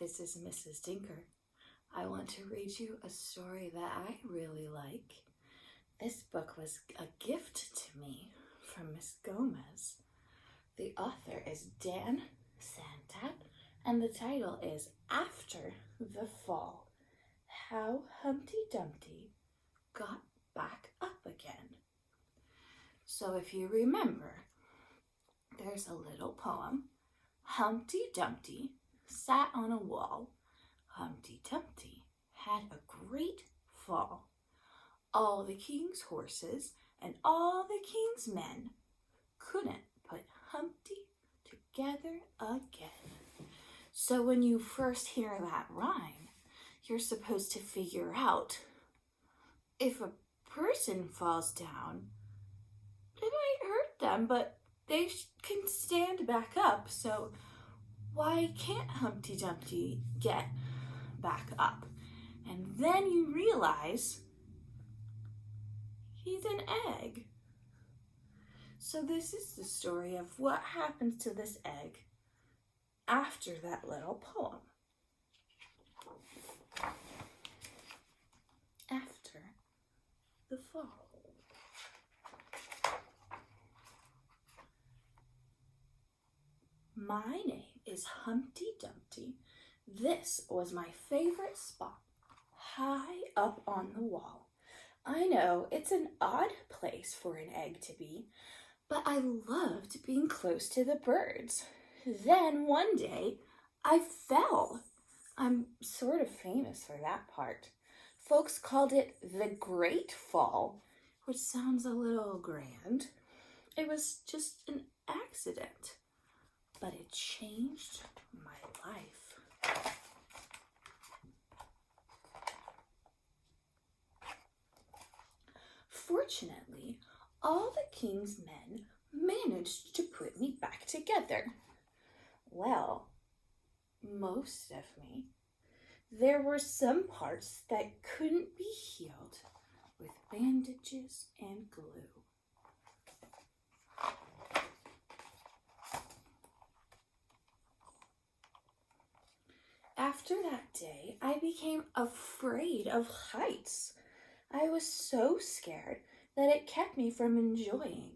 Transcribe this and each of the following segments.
This is Mrs. Denker. I want to read you a story that I really like. This book was a gift to me from Miss Gomez. The author is Dan Santat, and the title is After the Fall, How Humpty Dumpty Got Back Up Again. So if you remember, there's a little poem. Humpty Dumpty sat on a wall. Humpty Dumpty had a great fall. All the king's horses and all the king's men couldn't put Humpty together again. So when you first hear that rhyme, you're supposed to figure out if a person falls down, it might hurt them, but they can stand back up. So why can't Humpty Dumpty get back up? And then you realize he's an egg. So this is the story of what happens to this egg after that little poem. After the fall. My name is Humpty Dumpty. This was my favorite spot, high up on the wall. I know it's an odd place for an egg to be, but I loved being close to the birds. Then one day, I fell. I'm sort of famous for that part. Folks called it the Great Fall, which sounds a little grand. It was just an accident, but it changed my life. Fortunately, all the king's men managed to put me back together. Well, most of me. There were some parts that couldn't be healed with bandages and glue. After that day, I became afraid of heights. I was so scared that it kept me from enjoying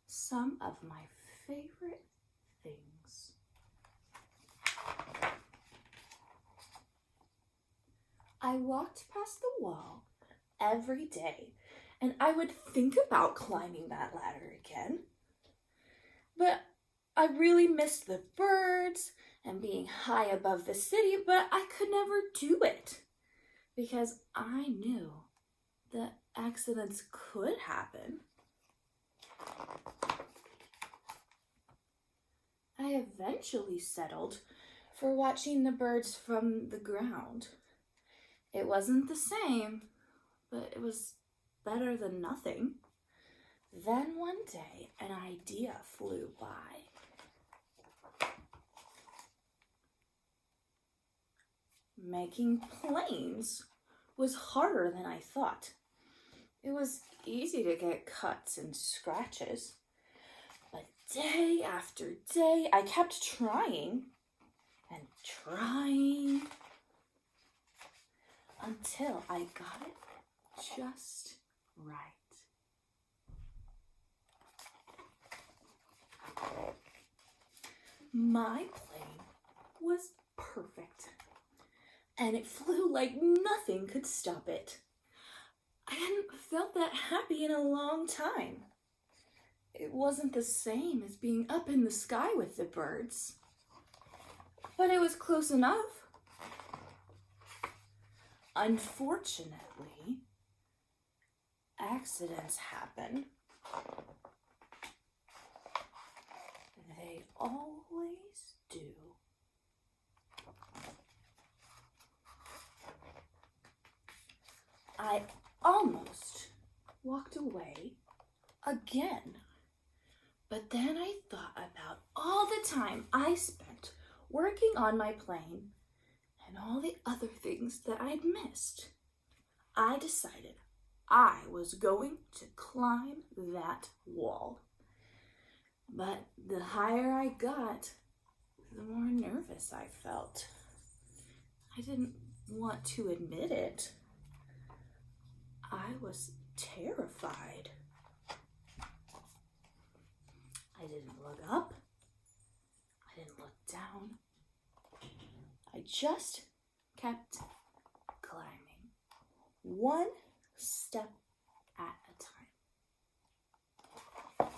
some of my favorite things. I walked past the wall every day, and I would think about climbing that ladder again. But I really missed the birds and being high above the city, but I could never do it because I knew that accidents could happen. I eventually settled for watching the birds from the ground. It wasn't the same, but it was better than nothing. Then one day, an idea flew by. Making planes was harder than I thought. It was easy to get cuts and scratches, but day after day, I kept trying and trying until I got it just right. My plane was perfect, and it flew like nothing could stop it. I hadn't felt that happy in a long time. It wasn't the same as being up in the sky with the birds, but it was close enough. Unfortunately, accidents happen. They always do. I almost walked away again, but then I thought about all the time I spent working on my plane and all the other things that I'd missed. I decided I was going to climb that wall. But the higher I got, the more nervous I felt. I didn't want to admit it. I was terrified. I didn't look up. I didn't look down. I just kept climbing, one step at a time.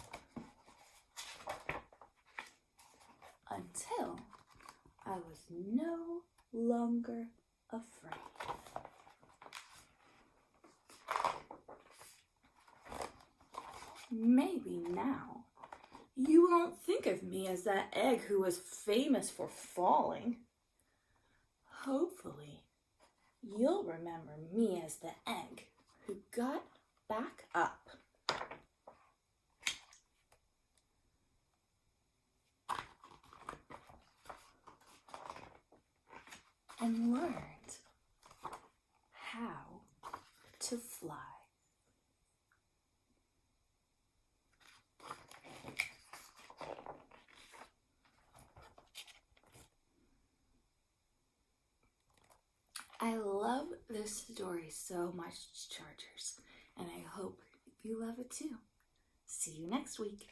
Until I was no longer afraid. Maybe now you won't think of me as that egg who was famous for falling. Hopefully, you'll remember me as the egg who got back up. And learned how to fly. I love this story so much, Chargers, and I hope you love it too. See you next week.